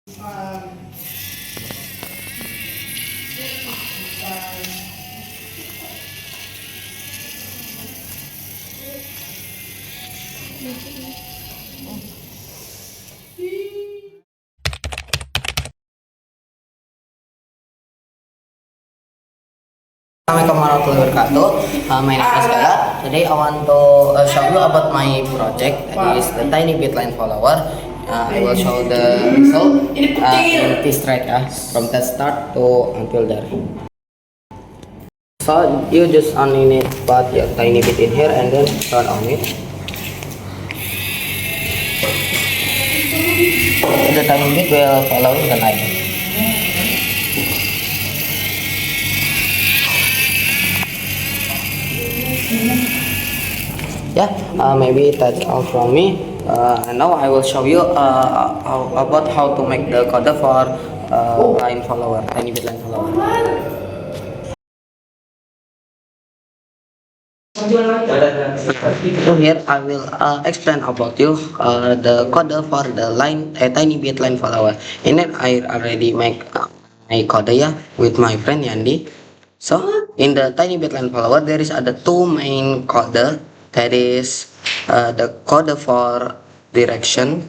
Um, Assalamualaikum warahmatullahi wabarakatuh. My name is Gala. Today I want to show you about my project. That is the tiny bit line follower. I will show the result in this thread from the start to until there. So you just only need put your tiny bit in here and then turn on it. The tiny bit will follow the line. Yeah, maybe that's all from me. And now I will show you about how to make the code for line follower, tiny bit line follower. So here I will explain about you the code for the line tiny bit line follower. In it I already make my code with my friend Yandi. So in the tiny bit line follower there is the two main code. That is the code for direction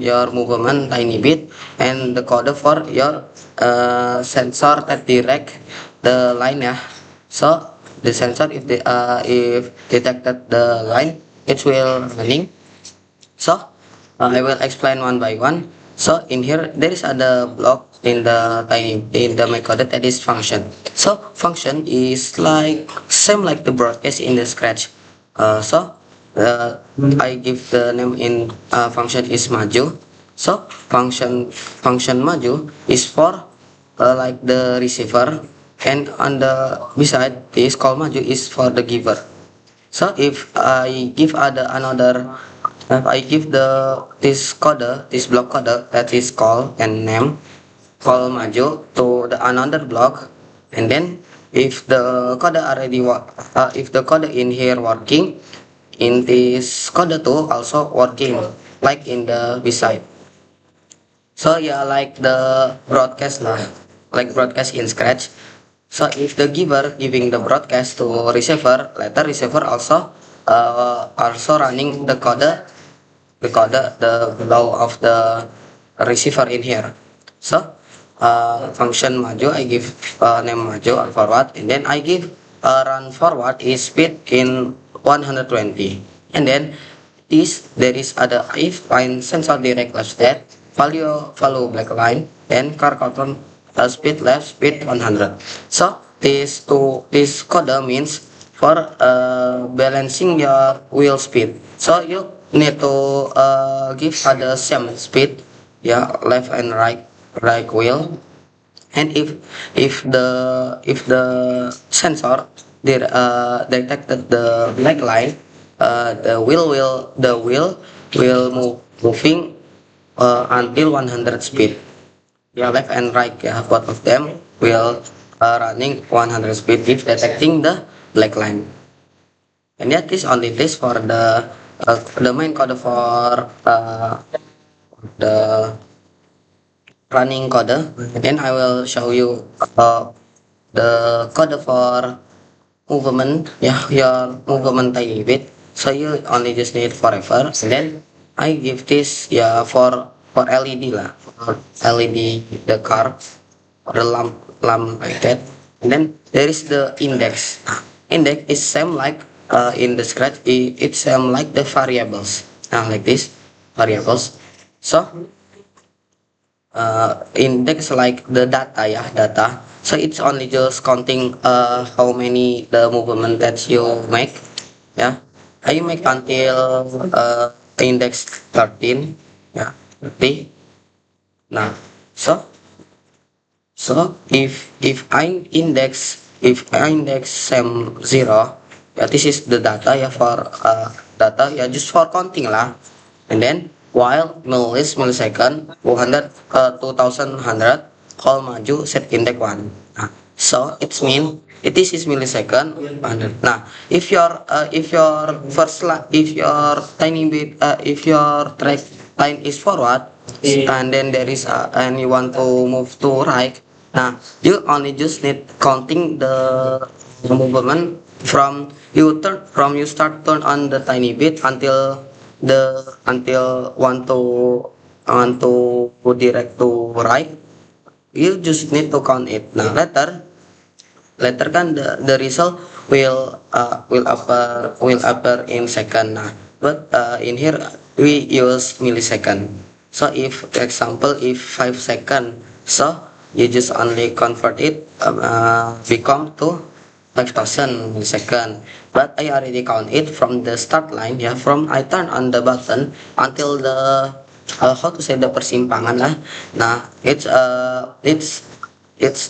your movement tiny bit, and the code for your sensor that direct the line So the sensor if detected the line it will running. So I will explain one by one. So in here there is a block in the method that is function. So function is like same like the broadcast in the Scratch. So I give the name in function is maju. So function maju is for like the receiver, and on the beside this call maju is for the giver. So if I give another if I give this block code that is call and name call maju to the another block, and then if the code if the code in here working, in this code too also working like in the beside. So yeah, like the broadcast like broadcast in Scratch. So if the giver giving the broadcast to receiver, later receiver also running the flow of the receiver in here. So function maju I give name maju and forward, and then I give run forward is speed in 120, and then there is other if line sensor direct left state value follow black line, then car control speed left speed 100. So this code means for balancing your wheel speed. So you need to give the same speed, left and right wheel. And if the sensor detected the black line, the wheel will moving until 100 speed. Left and right, both of them will running 100 speed if detecting the black line. And that is only this for the main code for the running code. Then I will show you the code for movement, your movement tiny bit. So you only just need forever. And then I give this for LED for LED the car or the lamp like that. And then there is the index. Index is same like in the Scratch. It's same like the variables. Like this variables. So index like the data. So it's only just counting how many the movement that you make. You make until index 13. 30. Now so if I index same 0, this is the data for data just for counting lah. And then while millisecond 2100 call maju set index 1. So it's mean it is millisecond 100. Now if your if your tiny bit if your track line is forward, and then there is and you want to move to right. Now you only just need counting the movement from you start turn on the tiny bit until want to direct to right. You just need to count it. Now later kan the result will appear in second. Nah, but in here we use millisecond. So if example if 5 second, so you just only convert it become to 5000 millisecond. But I already count it from the start line, yeah, from I turn on the button until the how to say the persimpangan lah. Nah, it's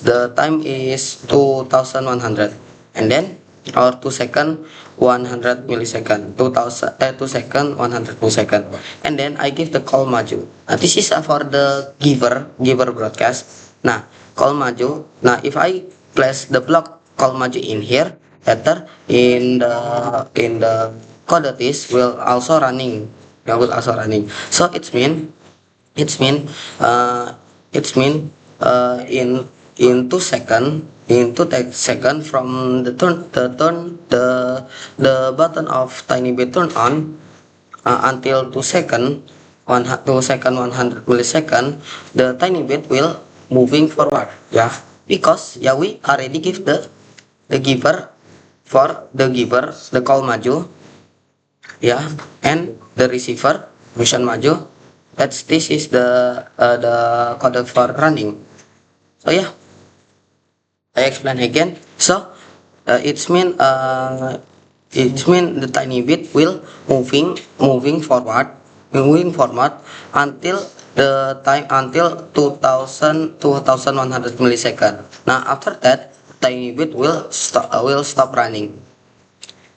the time is 2100, and then or 2 second 100 millisecond, 2 second 100 millisecond, and then I give the call maju. This is for the giver broadcast. Nah, call maju. Nah, if I place the block call maju in here, later in the code this will also running. So uh, it's mean in 2 second from the button of tiny bit turn on until 2 second 100 millisecond, the tiny bit will moving forward, yeah, because yeah we already give the giver the call maju, yeah, and the receiver mission maju. This is the code for running. So yeah, I explain again. So it's mean the tiny bit will moving forward until the time until 2100 millisecond. Now after that tiny bit will stop running,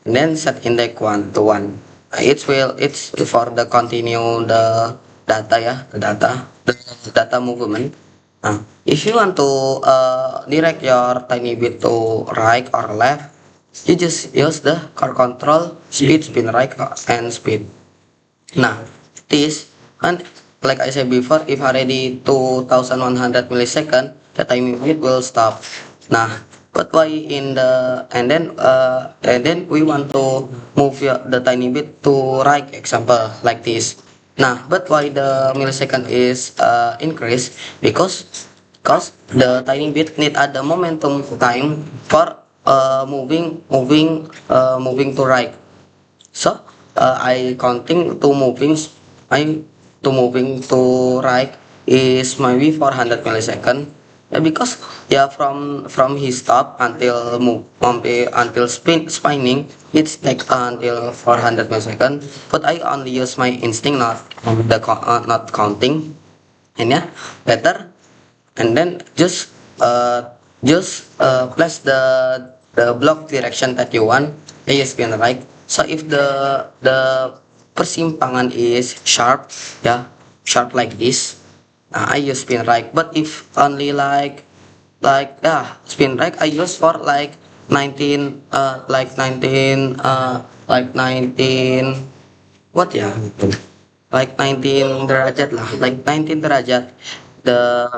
and then set index 1 to 1. It's for the continue the data, yeah, the data movement. If you want to direct your tiny bit to right or left, you just use the car control speed, spin right, and speed. Now this, and like I said before, if already 2100 millisecond, the tiny bit will stop. Nah, but why in the and then we want to move the tiny bit to right, example like this. Nah, but why the millisecond is increased? Because the tiny bit need ada momentum time for moving to right. So I counting to moving to right is maybe 400 millisecond. Yeah, because yeah from his stop until spinning it's take until 400 millisecond, but I only use my instinct, not counting, and yeah better, and then just place the block direction that you want, spin right. So if the persimpangan is sharp, yeah, sharp like this, I use spin right. But if only spin right, I use for like 19 what ya, like 19 derajat lah, like 19 derajat the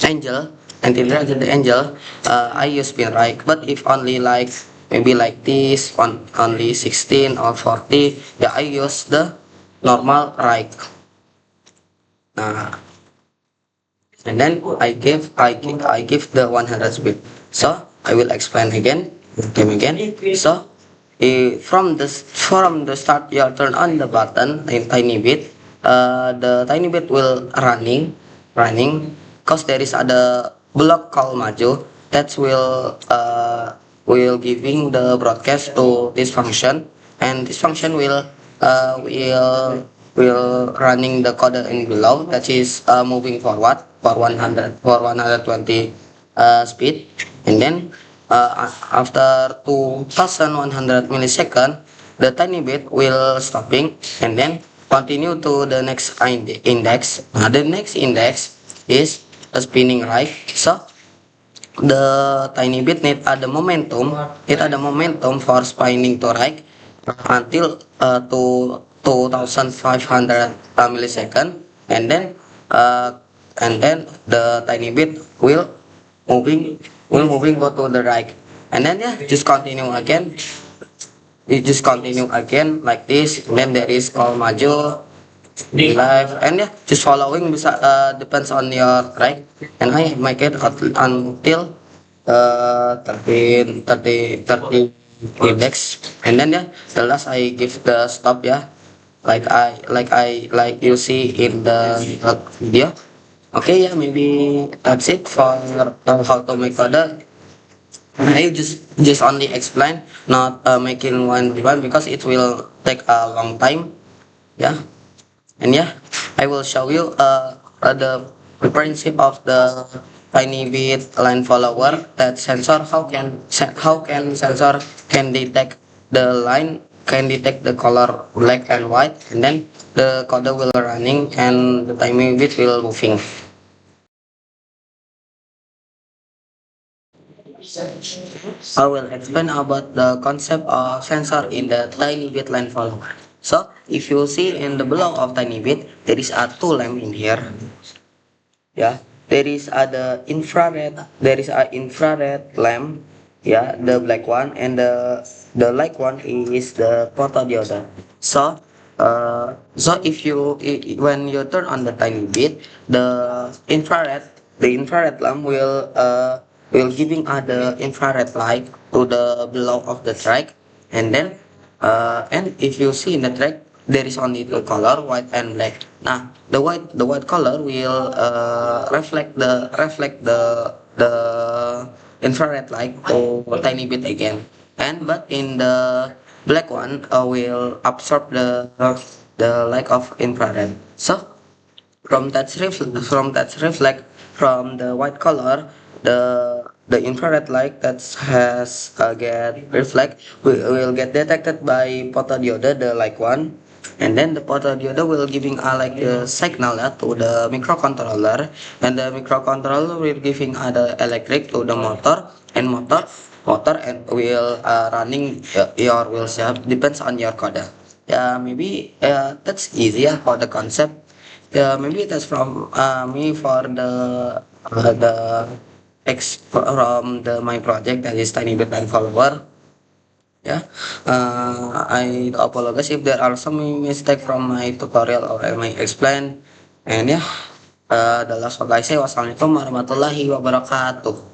angel 19 derajat the angel, I use spin right. But if only like maybe like this only 16 or 40, yeah, I use the normal right. Nah, and then I give the 100 speed. So I will explain again. So from the start you turn on the button in tiny bit, the tiny bit will running because there is ada block call maju that will giving the broadcast to this function, and this function will running the code in below that is moving forward for 120 speed, and then after 2100 millisecond the tiny bit will stopping, and then continue to the next index. The next index is a spinning right. So the tiny bit need ada momentum for spinning to right until 2500 millisecond, and then uh, the tiny bit moving moving go to the right, and then yeah, just continue again. You just continue again like this, and then there is call maju live, and yeah, just following bisa depends on your track, and I make it until 30 index, and then yeah, the last I give the stop, yeah, like you see in the video. Okay, yeah, maybe that's it for how to make order. I just only explain, not making one by one, because it will take a long time. Yeah, and yeah, I will show you the principle of the tiny bit line follower, that sensor how can sensor can detect the line, can detect the color black and white, and then the code will running and the tiny bit will moving. I will explain about the concept of sensor in the tiny bit line follower. So if you see in the below of tiny bit, there is a two lamp in here. Yeah, there is a infrared lamp. Yeah, the black one, and the light one is the photodiode. So if when you turn on the tiny bit, the infrared lamp will giving other infrared light to the below of the track, and then and if you see in the track, there is only two color, white and black. Now the white color will reflect the infrared light to a tiny bit again, and but in the black one will absorb the light of infrared. So from that reflect from the white color, the infrared light that has get reflect will get detected by photodiode, the like one, and then the photodiode will giving like a signal to the microcontroller, and the microcontroller will giving the electric to the motor, and motor and will running your wheel shape depends on your code. Yeah, maybe that's easier for the concept. Yeah, maybe that's from me for the from the my project, that is tiny bit and follower. Yeah, I apologize if there are some mistake from my tutorial or my explain. And yeah, the last what I say, wassalamualaikum warahmatullahi wabarakatuh.